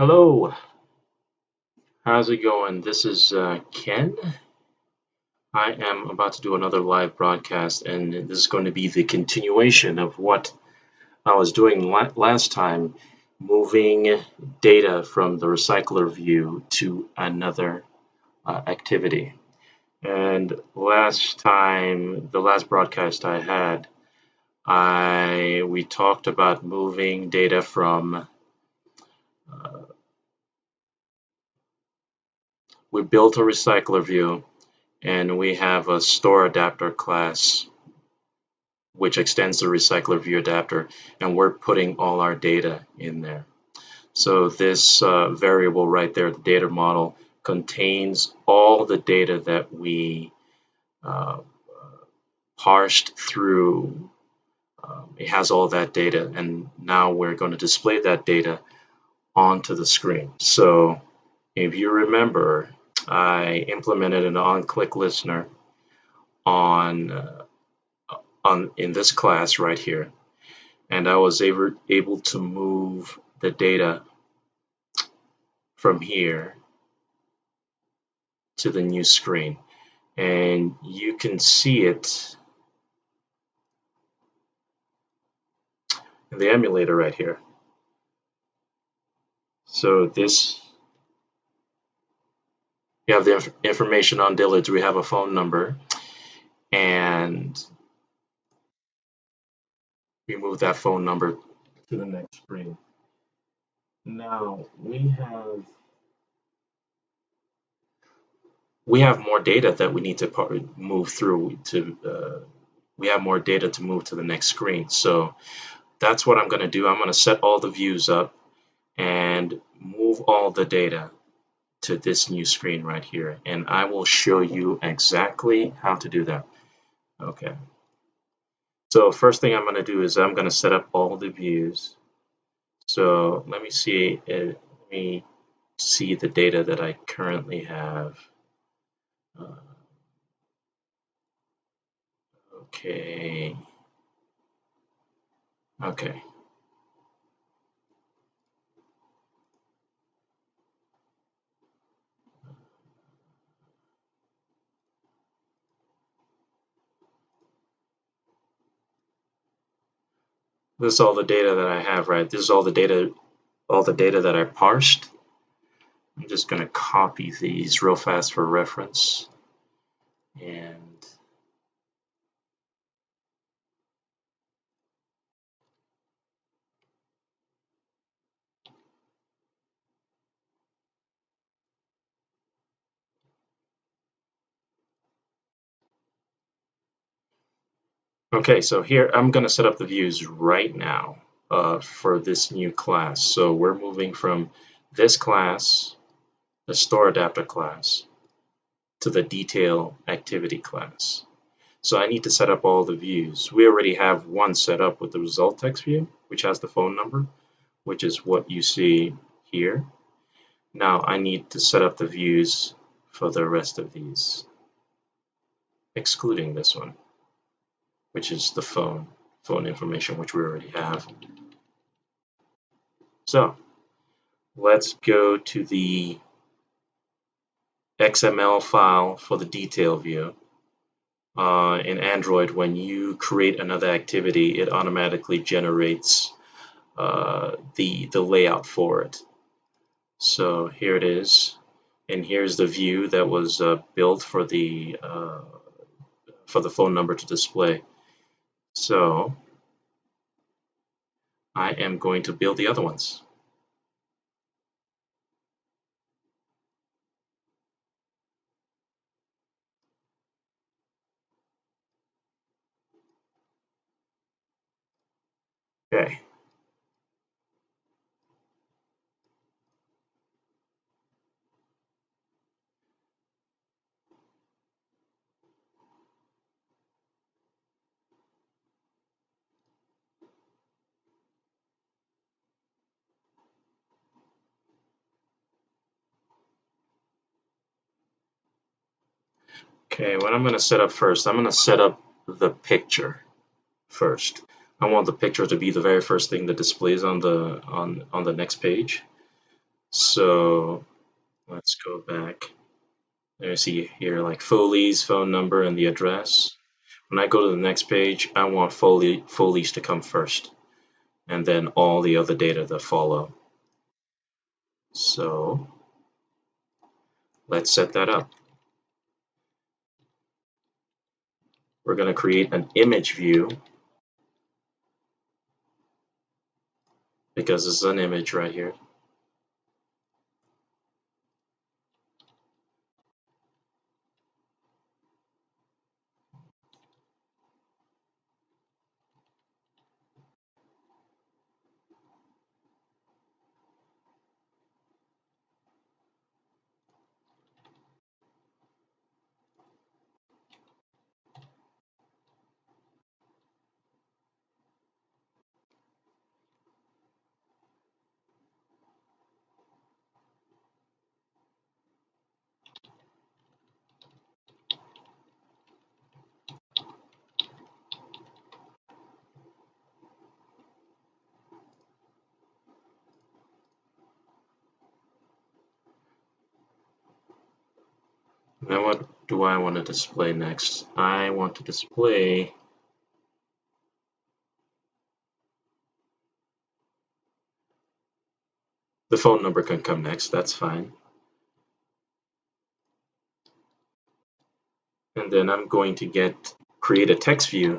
Hello, how's it going? This is Ken. I am about to do another live broadcast, and this is going to be the continuation of what I was doing last time, moving data from the recycler view to another activity. And last time, the last broadcast I had, I we talked about moving data from we built a recycler view and we have a store adapter class which extends the recycler view adapter, and we're putting all our data in there. So this variable right there, the data model, contains all the data that we uh, parsed through. It has all that data, and now we're going to display that data onto the screen. So if you remember, I implemented an on-click listener on in this class right here, and I was able to move the data from here to the new screen, and you can see it in the emulator right here. So this, you have the information on Dillard. We have a phone number, and we move that phone number to the next screen. Now we have more data that we need to move through to we have more data to move to the next screen. So that's what I'm going to do. I'm going to set all the views up and move all the data to this new screen right here, and I will show you exactly how to do that. Okay, so first thing I'm going to do is I'm going to set up all the views. So let me see the data that I currently have. Okay, okay. This is all the data that I have, right? This is all the data that I parsed. I'm just going to copy these real fast for reference. And okay, so here I'm going to set up the views right now for this new class. So we're moving from this class, the store adapter class, to the detail activity class. So I need to set up all the views. We already have one set up with the result text view, which has the phone number, which is what you see here. Now I need to set up the views for the rest of these, excluding this one, which is the phone information, which we already have. So let's go to the XML file for the detail view. In Android, when you create another activity, it automatically generates the layout for it. So here it is, and here's the view that was built for the phone number to display. So I am going to build the other ones. Okay. Okay, what I'm going to set up first, I'm going to set up the picture first. I want the picture to be the very first thing that displays on the next page. So let's go back. There, see here, like Foley's phone number and the address. When I go to the next page, I want Foley's to come first, and then all the other data that follow. So let's set that up. We're going to create an image view because this is an image right here. Now what do I want to display next? I want to display the phone number can come next, that's fine. And then I'm going to create a text view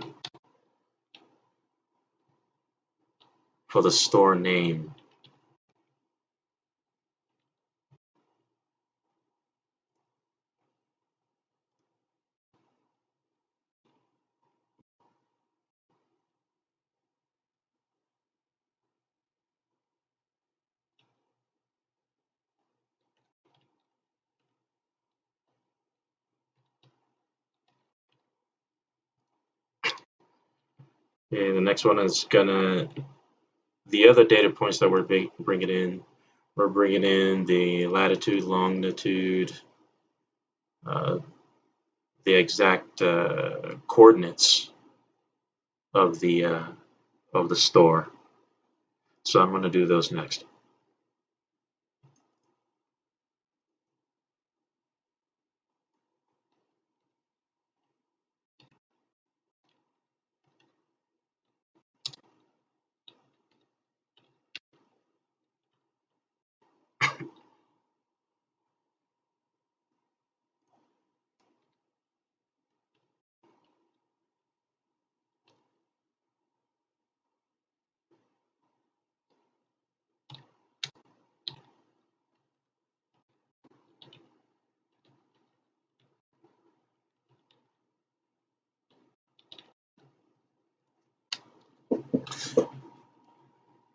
for the store name. And the next one is the other data points that we're bringing in the latitude, longitude, uh, the exact coordinates of the store. So I'm going to do those next.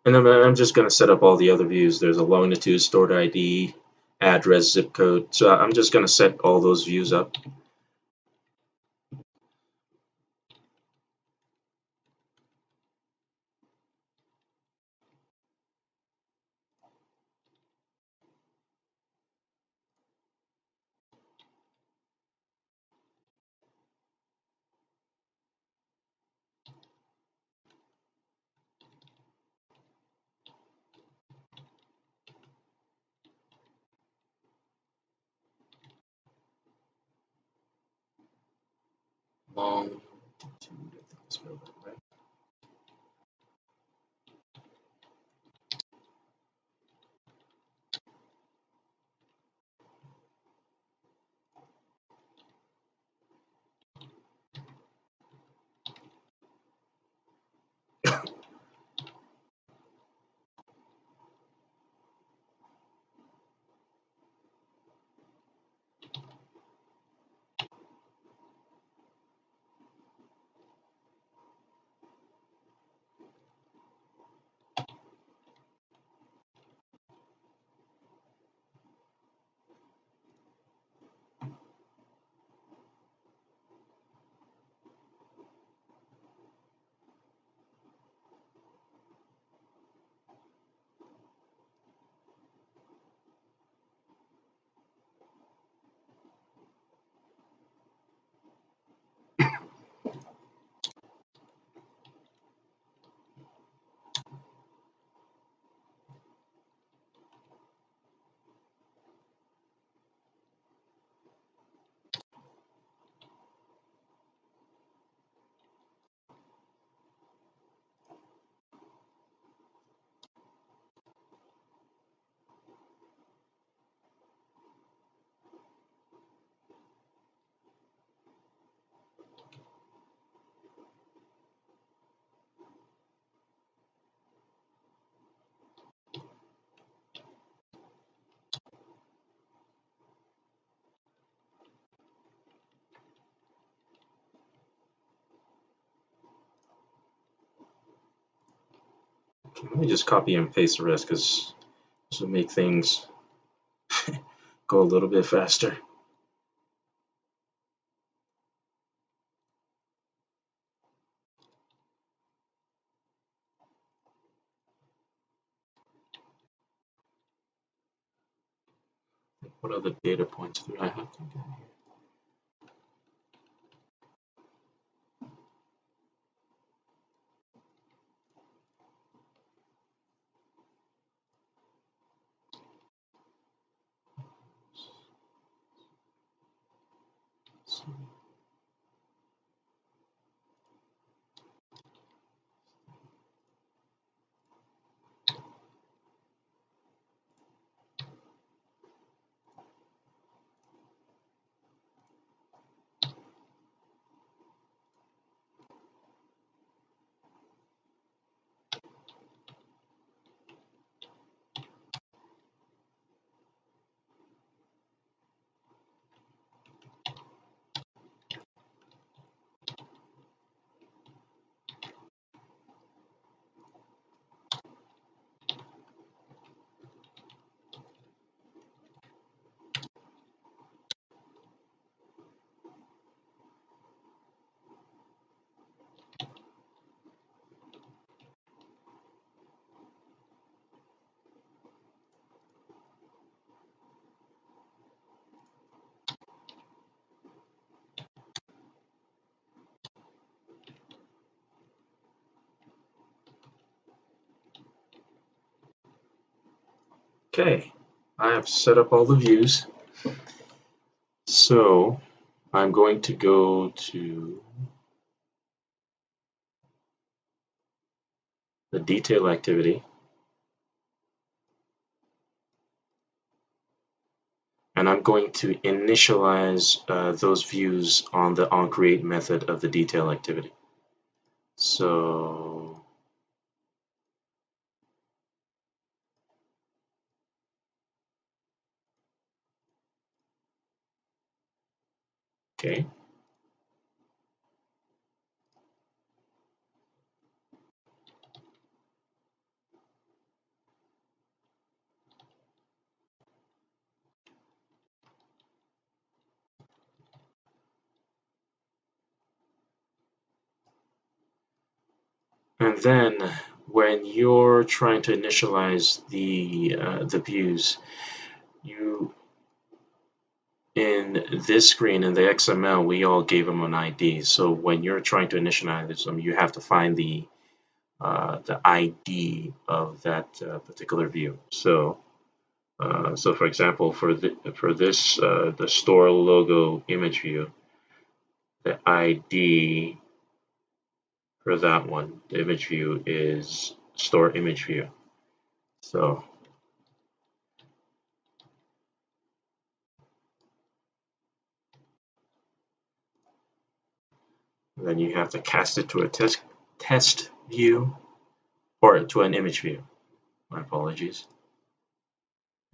And then I'm just going to set up all the other views. There's a longitude, stored ID, address, zip code. So I'm just going to set all those views up. Longitude, I think that's right. Let me just copy and paste the rest because this will make things go a little bit faster. What other data points do I have to get here? Okay, I have set up all the views. So I'm going to go to the detail activity, and I'm going to initialize those views on the onCreate method of the detail activity. So okay, and then when you're trying to initialize the views, you in this screen in the XML we all gave them an ID. So when you're trying to initialize them, you have to find the ID of that particular view. So for example, for this the store logo image view, the ID for that one, the image view is store image view. So then you have to cast it to a test view or to an image view. My apologies.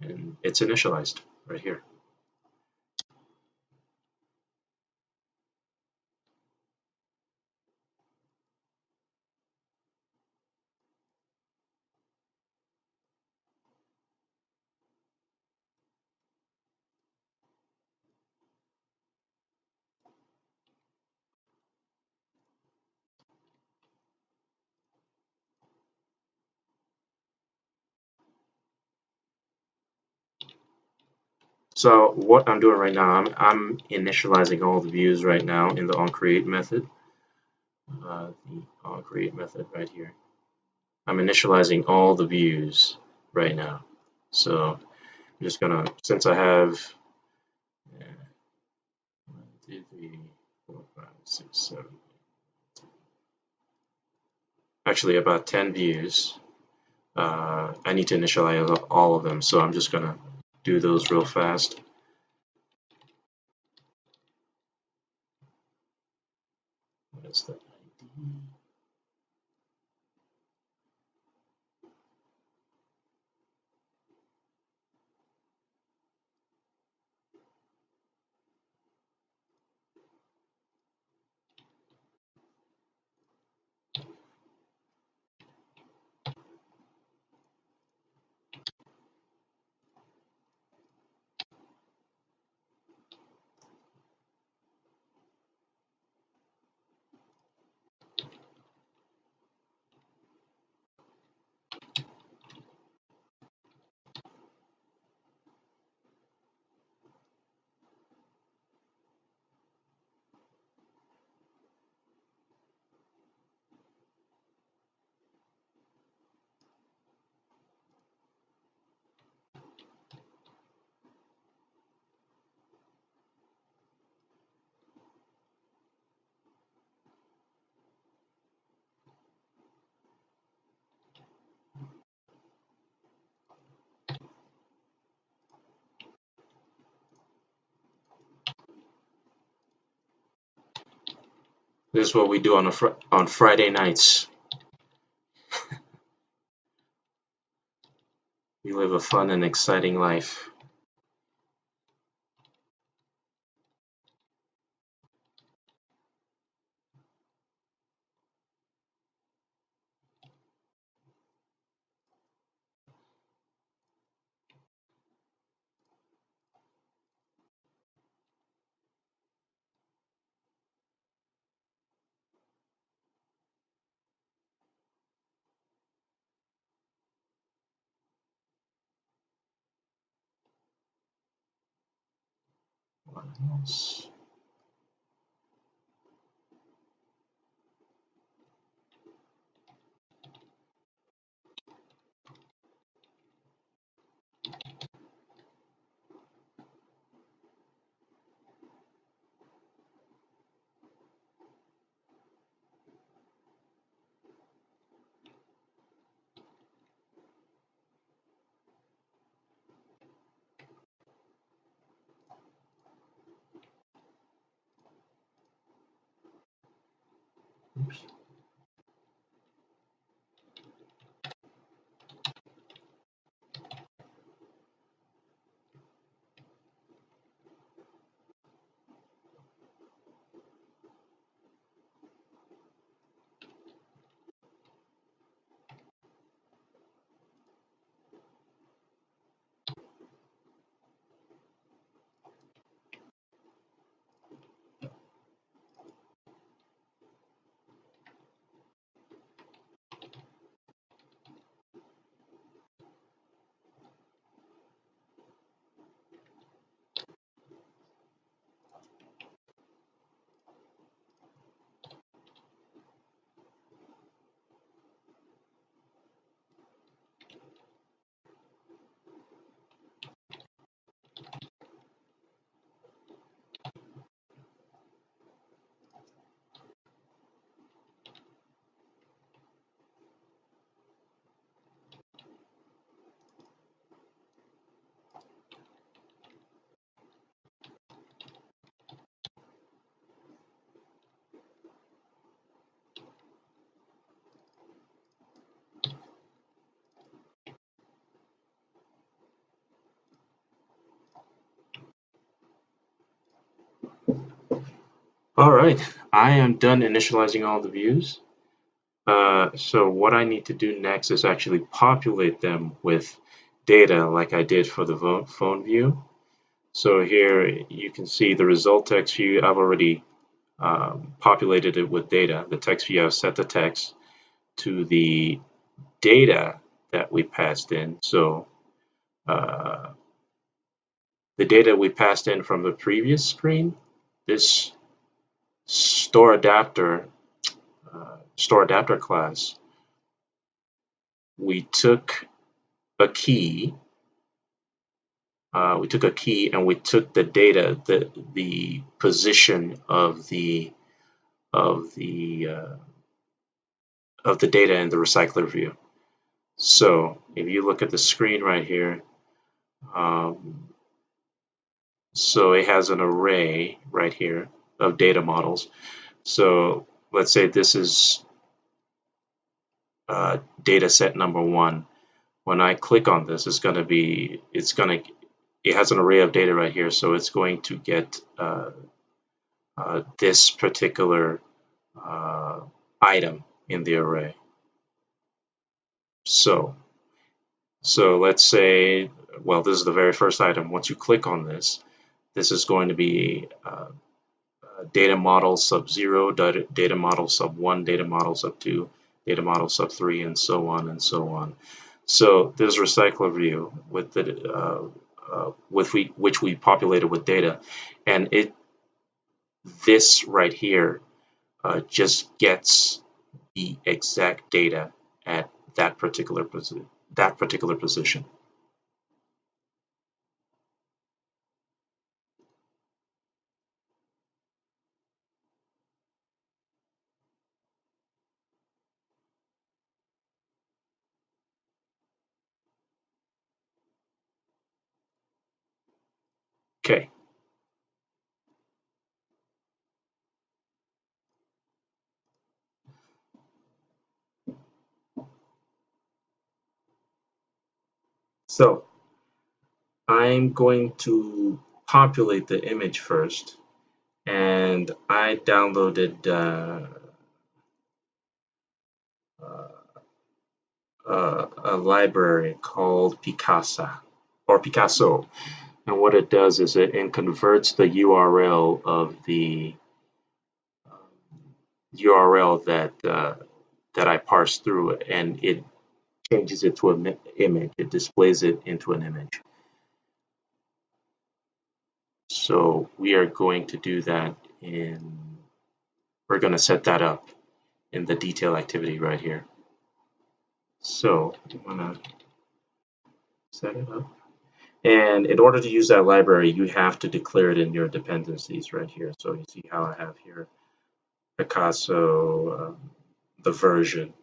And it's initialized right here. So what I'm doing right now, I'm initializing all the views right now in the onCreate method. The onCreate method right here. I'm initializing all the views right now. So I'm just gonna, since I have 1, 2, 3, 4, 5, 6, 7, actually about 10 views, I need to initialize all of them. So I'm just gonna do those real fast. What is the ID? This is what we do on Friday nights. We live a fun and exciting life. All right, I am done initializing all the views. So what I need to do next is actually populate them with data like I did for the phone view. So here you can see the result text view. I've already populated it with data. The text view, I've set the text to the data that we passed in. So uh, the data we passed in from the previous screen, this store adapter class, we took a key. We took a key and we took the data, the position of the uh, of the data in the recycler view. So if you look at the screen right here, um, so it has an array right here of data models. So let's say this is data set number one. When I click on this, it has an array of data right here, so it's going to get this particular uh, item in the array. So, so let's say, well, this is the very first item. Once you click on this, this is going to be data model sub 0, data model sub 1, data model sub 2, data model sub 3, and so on and so on. So this recycler view with which we populated with data, and this right here just gets the exact data at that particular position. Okay. So I'm going to populate the image first, and I downloaded a library called Picasso. And what it does is it converts the URL of the URL that I parse through, and it changes it to an image. It displays it into an image. So we are going to do that we're going to set that up in the detail activity right here. So I'm going to set it up. And in order to use that library, you have to declare it in your dependencies right here. So you see how I have here Picasso, the version.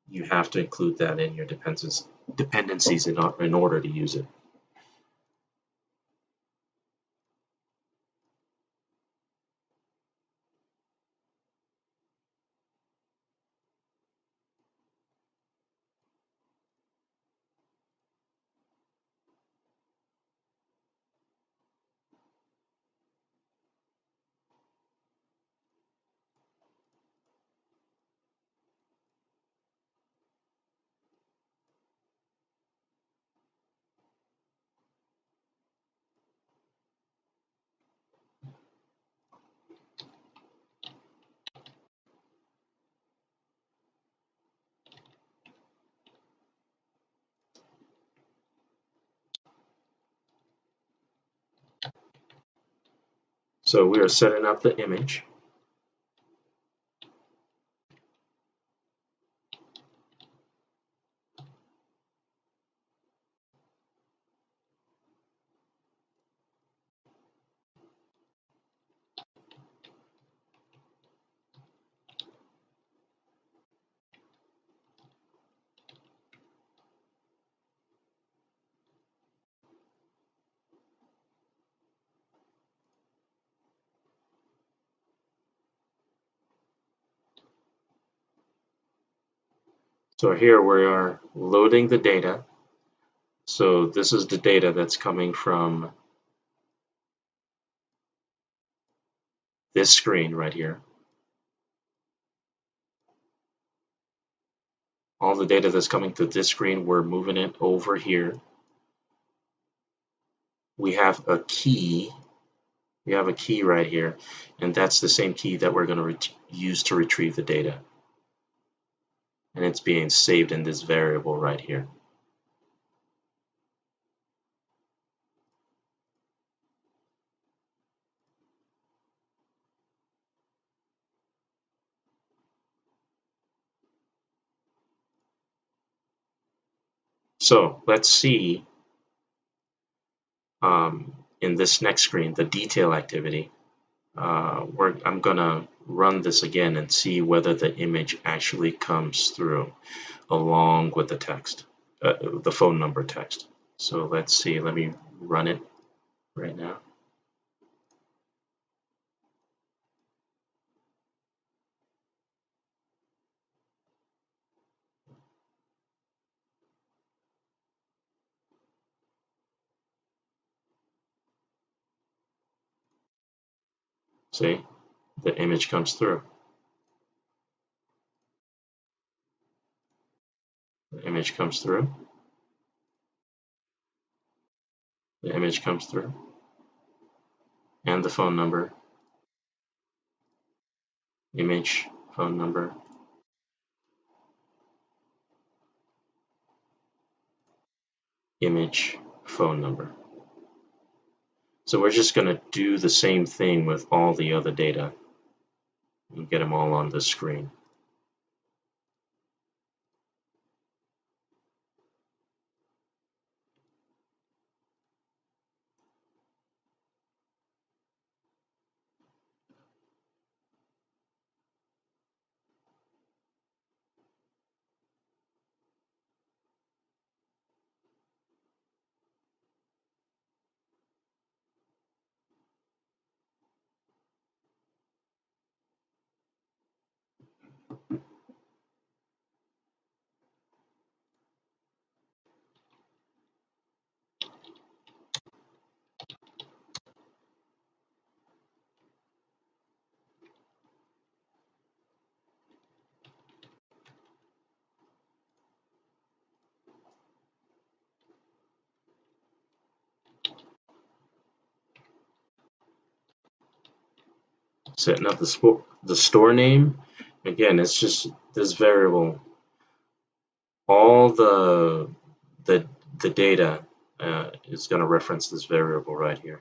You have to include that in your dependencies in order to use it. So we are setting up the image. So here we are loading the data. So this is the data that's coming from this screen right here. All the data that's coming to this screen, we're moving it over here. We have a key. We have a key right here, and that's the same key that we're going to use to retrieve the data. And it's being saved in this variable right here. So let's see in this next screen, the detail activity. I'm going to run this again and see whether the image actually comes through along with the text, the phone number text. So let's see, let me run it right now. See, the image comes through. The image comes through. The image comes through. And the phone number. Image, phone number. Image, phone number. So we're just going to do the same thing with all the other data and get them all on the screen. Setting up the store name. Again, it's just this variable. All the the data is going to reference this variable right here.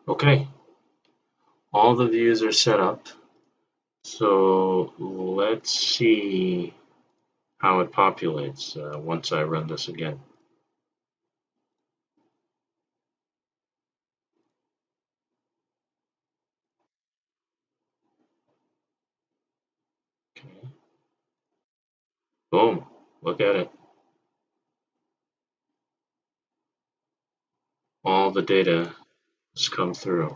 Okay, all the views are set up. So let's see how it populates once I run this again. Okay. Boom, look at it. All the data has come through.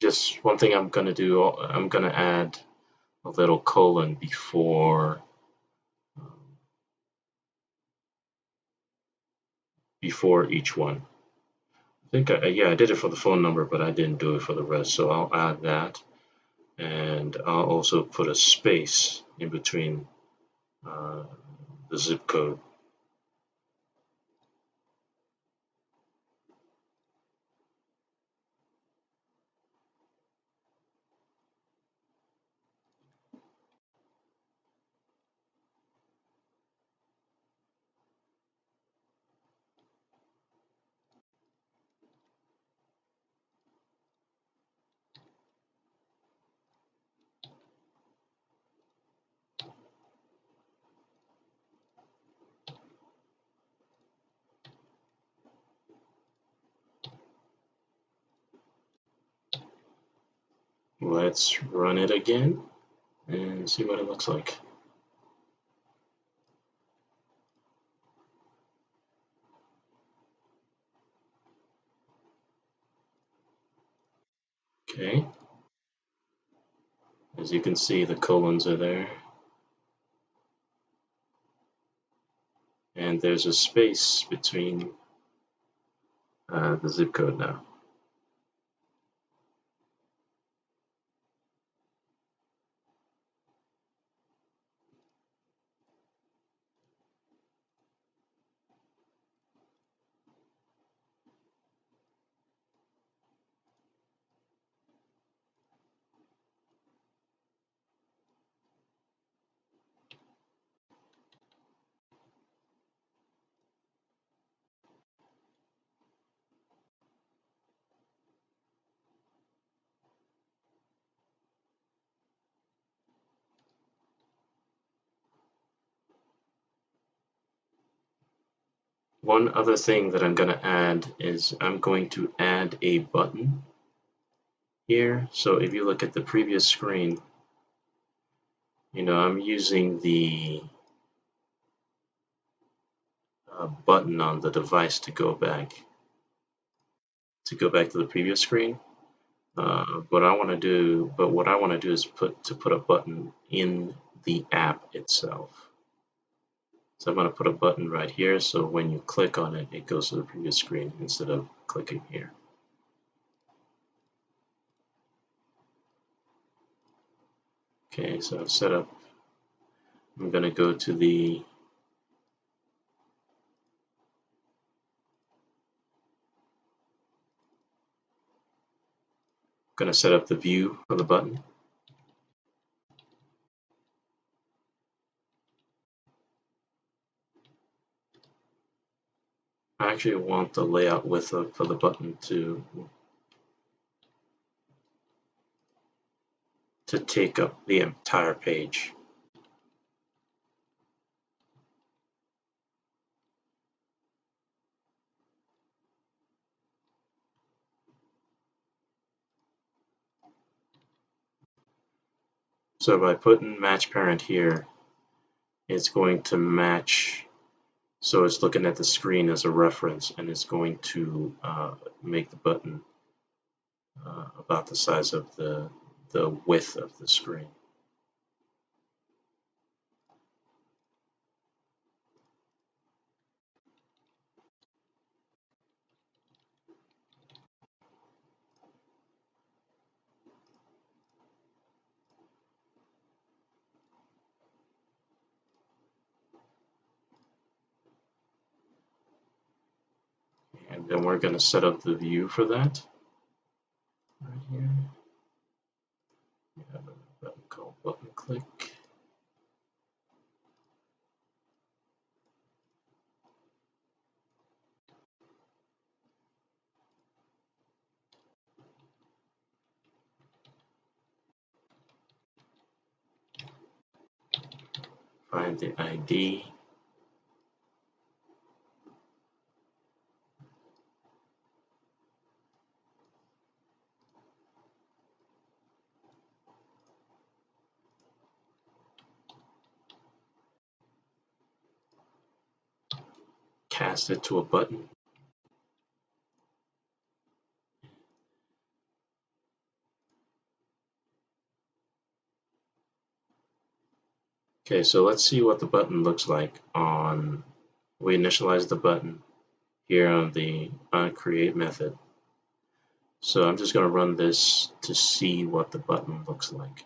Just one thing I'm gonna do, I'm gonna add a little colon before each one. I think yeah, I did it for the phone number, but I didn't do it for the rest. So I'll add that, and I'll also put a space in between uh, the zip code. Let's run it again and see what it looks like. Okay, as you can see, the colons are there, and there's a space between the zip code now. One other thing that I'm going to add is I'm going to add a button here. So if you look at the previous screen, I'm using the button on the device to go back to the previous screen. What I want to do is put a button in the app itself. So I'm going to put a button right here, so when you click on it, it goes to the previous screen instead of clicking here. Okay, so I've set up. I'm going to go to the going to set up the view for the button. I actually want the layout width for the button to take up the entire page. So by putting match parent here, it's going to match. So it's looking at the screen as a reference, and it's going to make the button about the size of the width of the screen. And then we're going to set up the view for that right here. click. Find the ID. Cast it to a button. Okay, so let's see what the button looks like on, we initialize the button here on the create method. So I'm just going to run this to see what the button looks like.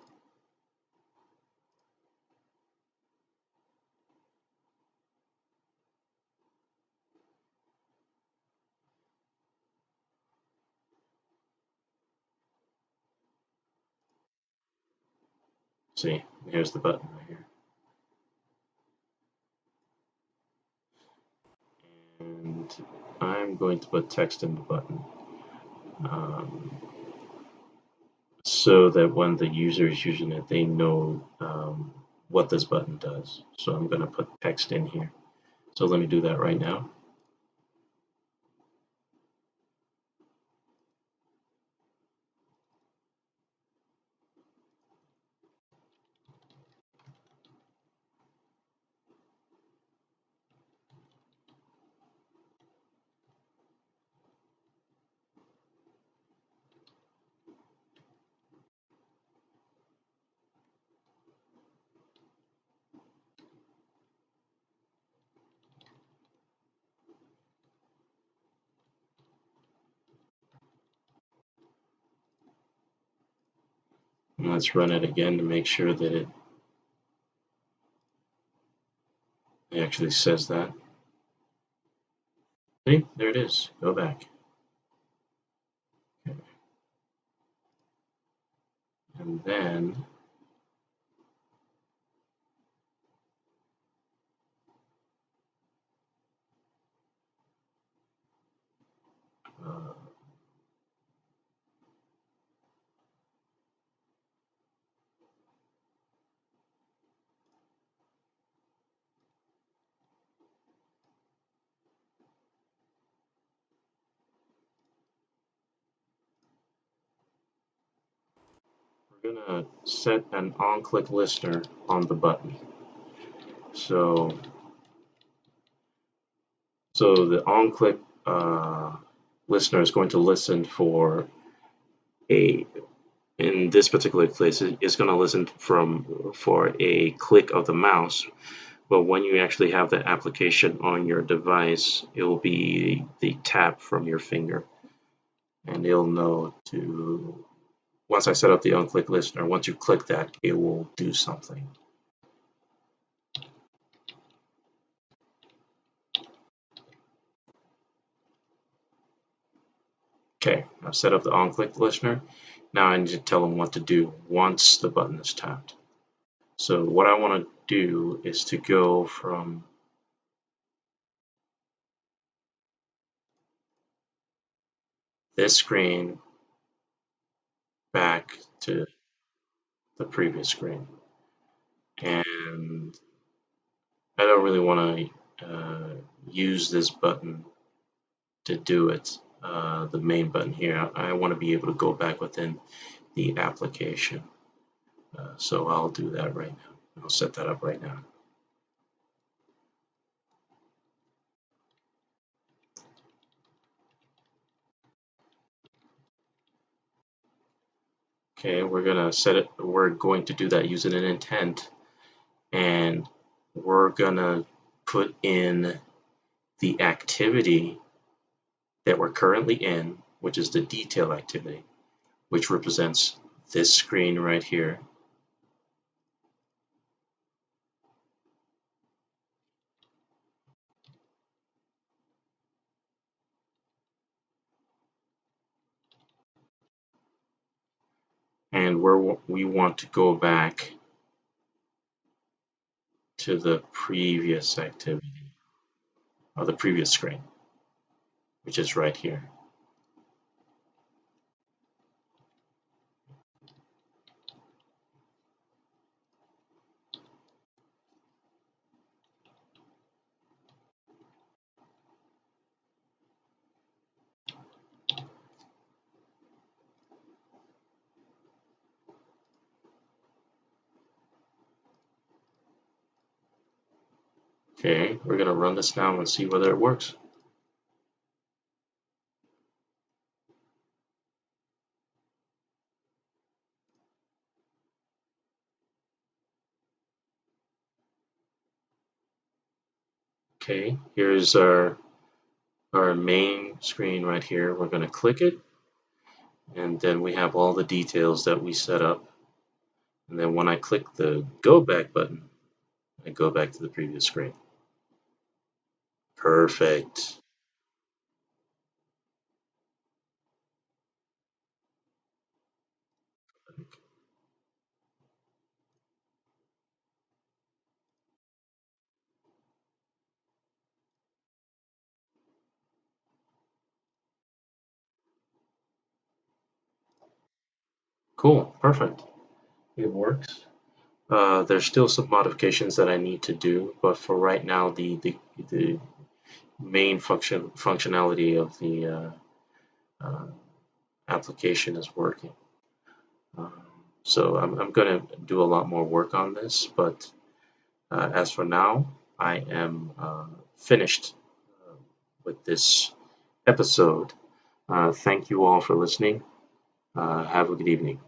See, here's the button right here. And I'm going to put text in the button so that when the user is using it, they know what this button does. So I'm going to put text in here. So let me do that right now. And let's run it again to make sure that it actually says that. See, there it is. Go back. Okay. And then uh, we're going to set an on-click listener on the button. So the on-click listener is going to listen for a, in this particular case, it's going to listen for a click of the mouse. But when you actually have the application on your device, it will be the tap from your finger. And it'll know to, once I set up the on-click listener, once you click that, it will do something. Okay, I've set up the on-click listener. Now I need to tell them what to do once the button is tapped. So what I want to do is to go from this screen back to the previous screen. And I don't really want to use this button to do it, the main button here. I want to be able to go back within the application. So I'll do that right now. I'll set that up right now. Okay, we're gonna set it. We're going to do that using an intent, and we're gonna put in the activity that we're currently in, which is the detail activity, which represents this screen right here. And we want to go back to the previous activity or the previous screen, which is right here. Okay, we're going to run this now and see whether it works. Okay, here's our main screen right here. We're going to click it, and then we have all the details that we set up. And then when I click the go back button, I go back to the previous screen. Perfect. Cool, perfect. It works. There's still some modifications that I need to do, but for right now, the main functionality of the uh, application is working. Um, so I'm going to do a lot more work on this, but as for now, I am finished with this episode. Thank you all for listening. Have a good evening.